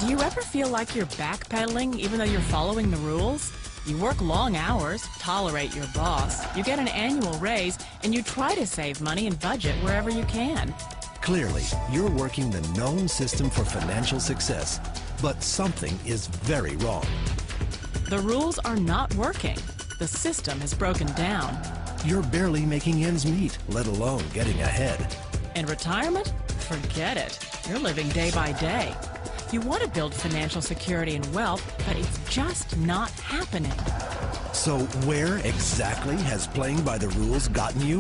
Do you ever feel like you're backpedaling even though you're following the rules? You work long hours, tolerate your boss, you get an annual raise, and you try to save money and budget wherever you can. Clearly, you're working the known system for financial success, but something is very wrong. The rules are not working. The system has broken down. You're barely making ends meet, let alone getting ahead. In retirement? Forget it. You're living day by day. You want to build financial security and wealth, but it's just not happening. So where exactly has playing by the rules gotten you?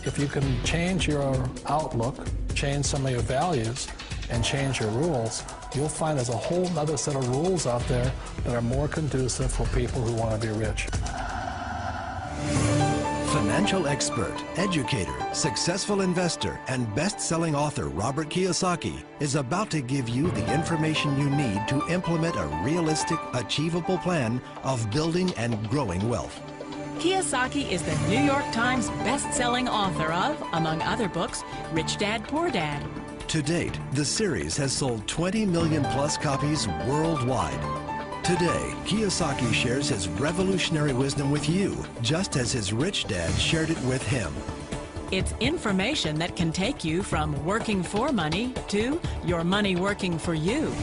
If you can change your outlook, change some of your values, and change your rules, you'll find there's a whole other set of rules out there that are more conducive for people who want to be rich. Financial expert, educator, successful investor, and best-selling author Robert Kiyosaki is about to give you the information you need to implement a realistic, achievable plan of building and growing wealth. Kiyosaki is the New York Times best-selling author of, among other books, Rich Dad, Poor Dad. To date, the series has sold 20 million plus copies worldwide. Today, Kiyosaki shares his revolutionary wisdom with you, just as his rich dad shared it with him. It's information that can take you from working for money to your money working for you.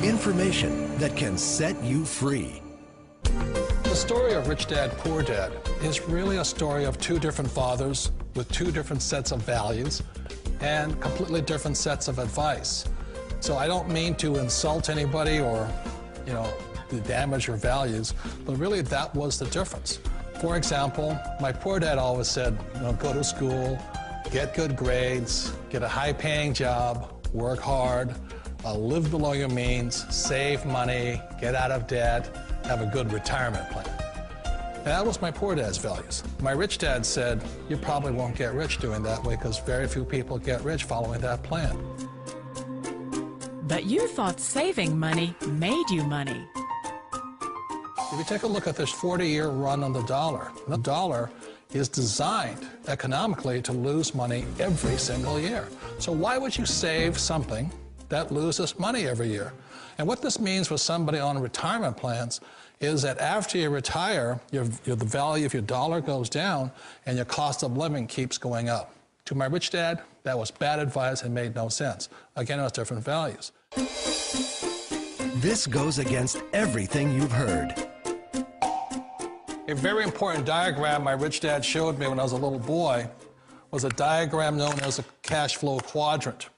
Information that can set you free. The story of Rich Dad, Poor Dad is really a story of two different fathers with two different sets of values and completely different sets of advice. So I don't mean to insult anybody or, to damage your values, but really that was the difference. For example, my poor dad always said, go to school, get good grades, get a high-paying job, work hard, live below your means, save money, get out of debt, have a good retirement plan. And that was my poor dad's values. My rich dad said, you probably won't get rich doing that way because very few people get rich following that plan. But you thought saving money made you money. If you take a look at this 40-year run on the dollar is designed economically to lose money every single year. So why would you save something that loses money every year? And what this means for somebody on retirement plans is that after you retire, the value of your dollar goes down and your cost of living keeps going up. To my rich dad, that was bad advice and made no sense. Again, it was different values. This goes against everything you've heard. A very important diagram my rich dad showed me when I was a little boy was a diagram known as a cash flow quadrant.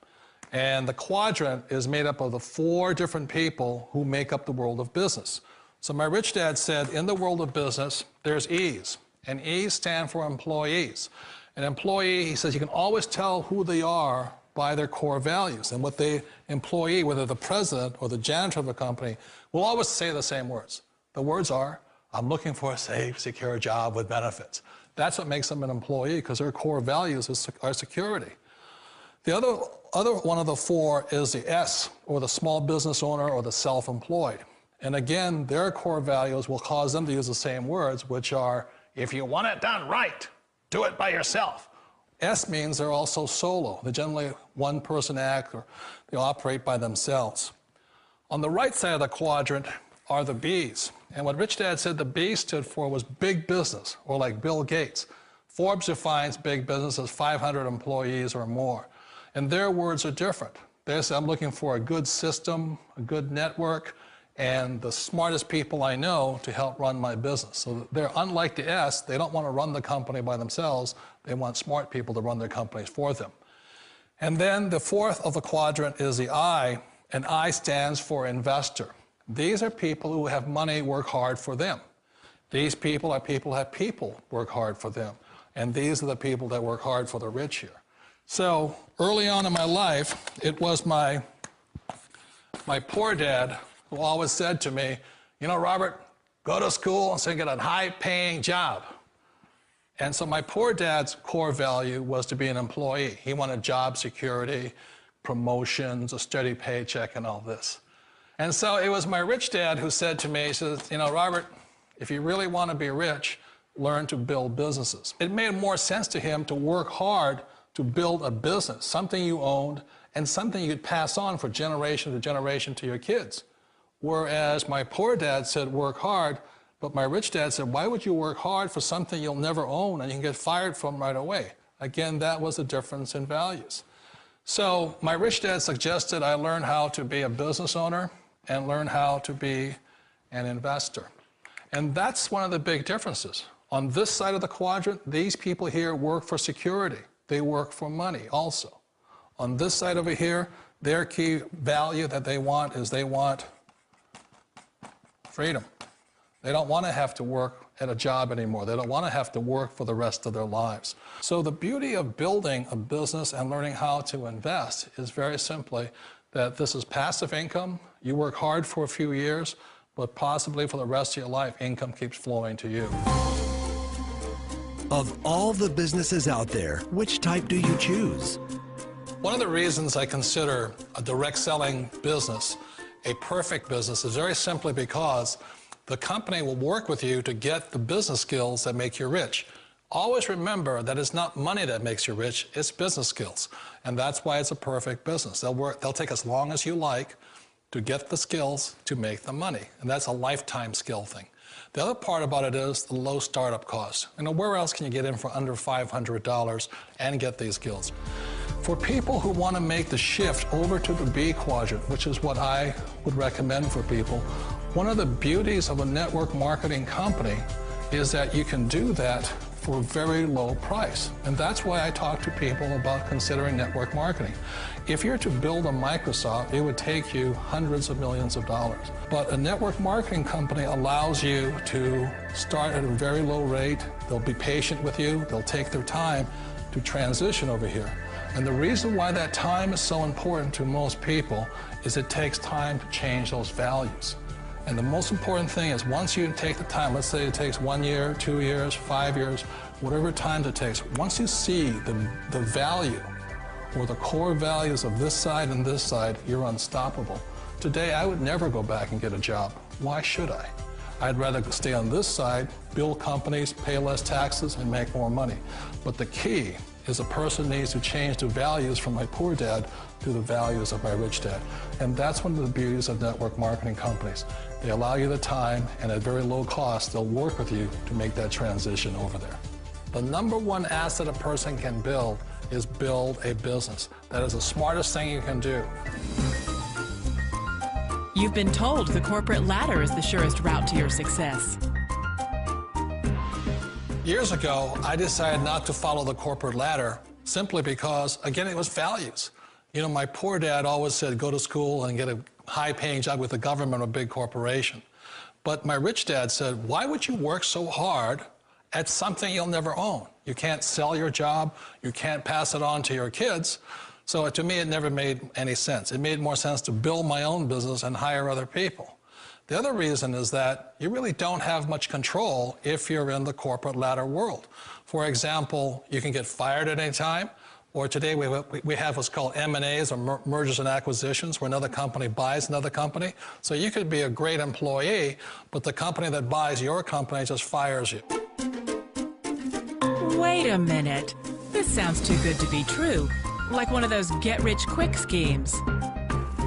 And the quadrant is made up of the four different people who make up the world of business. So my rich dad said, in the world of business, there's E's, and E's stand for employees. An employee, he says, you can always tell who they are by their core values. And what the employee, whether the president or the janitor of the company, will always say the same words. The words are, I'm looking for a safe, secure job with benefits. That's what makes them an employee, because their core values are security. The other one of the four is the S, or the small business owner or the self-employed. And again, their core values will cause them to use the same words, which are, if you want it done right, do it by yourself. S means they're also solo. They're generally one-person act, or they operate by themselves. On the right side of the quadrant are the B's. And what Rich Dad said the B stood for was big business, or like Bill Gates. Forbes defines big business as 500 employees or more. And their words are different. They say, I'm looking for a good system, a good network, and the smartest people I know to help run my business. So they're unlike the S. They don't want to run the company by themselves. They want smart people to run their companies for them. And then the fourth of the quadrant is the I, and I stands for investor. These are people who have money work hard for them. These people are people who have people work hard for them. And these are the people that work hard for the rich here. So early on in my life, it was my poor dad who always said to me, Robert, go to school and so get a high-paying job. And so my poor dad's core value was to be an employee. He wanted job security, promotions, a steady paycheck, and all this. And so it was my rich dad who said to me, he says, Robert, if you really want to be rich, learn to build businesses. It made more sense to him to work hard to build a business, something you owned, and something you'd pass on for generation to generation to your kids. Whereas my poor dad said, work hard, but my rich dad said, why would you work hard for something you'll never own and you can get fired from right away? Again, that was a difference in values. So my rich dad suggested I learn how to be a business owner and learn how to be an investor. And that's one of the big differences. On this side of the quadrant, these people here work for security. They work for money also. On this side over here, their key value that they want is they want freedom. They don't want to have to work at a job anymore. They don't want to have to work for the rest of their lives. So the beauty of building a business and learning how to invest is very simply that this is passive income. You work hard for a few years, but possibly for the rest of your life, income keeps flowing to you. Of all the businesses out there, which type do you choose? One of the reasons I consider a direct selling business a perfect business is very simply because the company will work with you to get the business skills that make you rich. Always remember that it's not money that makes you rich, it's business skills. And that's why it's a perfect business. They'll take as long as you like to get the skills to make the money. And that's a lifetime skill thing. The other part about it is the low startup cost. You know, where else can you get in for under $500 and get these skills? For people who want to make the shift over to the B quadrant, which is what I would recommend for people, one of the beauties of a network marketing company is that you can do that for a very low price. And that's why I talk to people about considering network marketing. If you're to build a Microsoft, it would take you hundreds of millions of dollars. But a network marketing company allows you to start at a very low rate. They'll be patient with you. They'll take their time to transition over here. And the reason why that time is so important to most people is it takes time to change those values. And the most important thing is once you take the time, let's say it takes 1 year, 2 years, 5 years, whatever time it takes, once you see the value or the core values of this side and this side, you're unstoppable. Today, I would never go back and get a job. Why should I? I'd rather stay on this side, build companies, pay less taxes, and make more money. But the key is a person needs to change the values from my poor dad to the values of my rich dad. And that's one of the beauties of network marketing companies. They allow you the time, and at very low cost, they'll work with you to make that transition over there. The number one asset a person can build is build a business. That is the smartest thing you can do. You've been told the corporate ladder is the surest route to your success. Years ago, I decided not to follow the corporate ladder simply because, again, it was values. You know, my poor dad always said, go to school and get a high-paying job with the government or a big corporation. But my rich dad said, why would you work so hard at something you'll never own? You can't sell your job. You can't pass it on to your kids. So to me, it never made any sense. It made more sense to build my own business and hire other people. The other reason is that you really don't have much control if you're in the corporate ladder world. For example, you can get fired at any time, or today we have what's called M&As, or mergers and acquisitions, where another company buys another company. So you could be a great employee, but the company that buys your company just fires you. Wait a minute. This sounds too good to be true. Like one of those get-rich-quick schemes.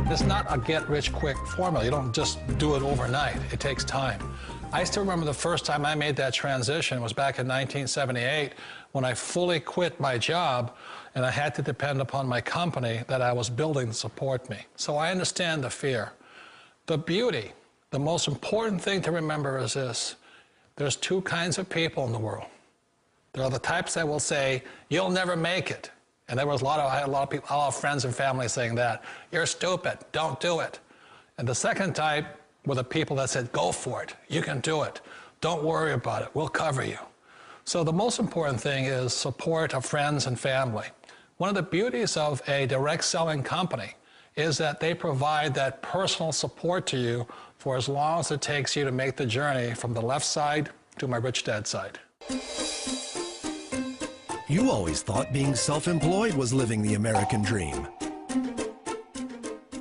It's not a get-rich-quick formula. You don't just do it overnight. It takes time. I still remember the first time I made that transition was back in 1978 when I fully quit my job and I had to depend upon my company that I was building to support me. So I understand the fear. The beauty, the most important thing to remember is this. There's two kinds of people in the world. There are the types that will say, you'll never make it. And there was I had a lot of people, a lot of friends and family saying that. You're stupid, don't do it. And the second type were the people that said, go for it, you can do it. Don't worry about it, we'll cover you. So the most important thing is support of friends and family. One of the beauties of a direct selling company is that they provide that personal support to you for as long as it takes you to make the journey from the left side to my rich dad side. You always thought being self-employed was living the American dream.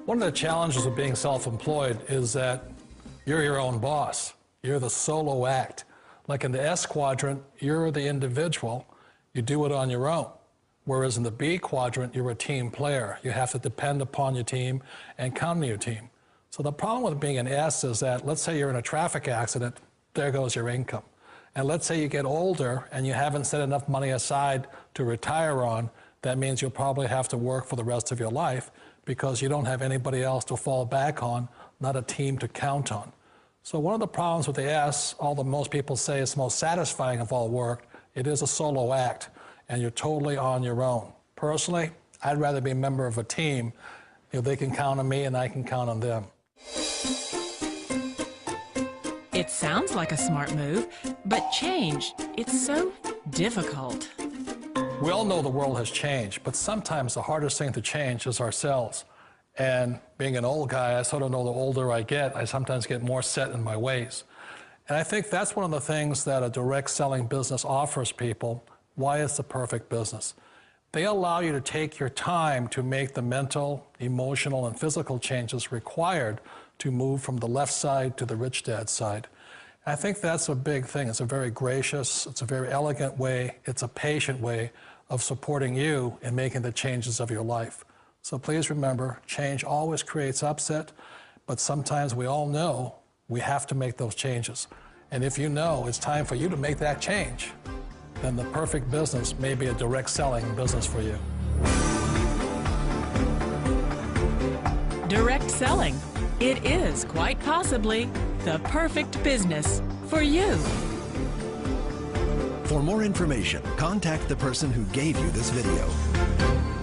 One of the challenges of being self-employed is that you're your own boss. You're the solo act. Like in the S quadrant, you're the individual. You do it on your own. Whereas in the B quadrant, you're a team player. You have to depend upon your team and count on your team. So the problem with being an S is that, let's say you're in a traffic accident, there goes your income. And let's say you get older and you haven't set enough money aside to retire on, that means you'll probably have to work for the rest of your life because you don't have anybody else to fall back on, not a team to count on. So one of the problems with the S, although most people say it's the most satisfying of all work, it is a solo act, and you're totally on your own. Personally, I'd rather be a member of a team. They can count on me and I can count on them. It sounds like a smart move, but change, it's so difficult. We all know the world has changed, but sometimes the hardest thing to change is ourselves. And being an old guy, I sort of know the older I get, I sometimes get more set in my ways. And I think that's one of the things that a direct selling business offers people, why it's the perfect business. They allow you to take your time to make the mental, emotional, and physical changes required to move from the left side to the rich dad side. I think that's a big thing. It's a very gracious, it's a very elegant way, it's a patient way of supporting you in making the changes of your life. So please remember, change always creates upset, but sometimes we all know we have to make those changes. And if you know it's time for you to make that change, then the perfect business may be a direct selling business for you. Direct selling. It is quite possibly the perfect business for you. For more information, contact the person who gave you this video.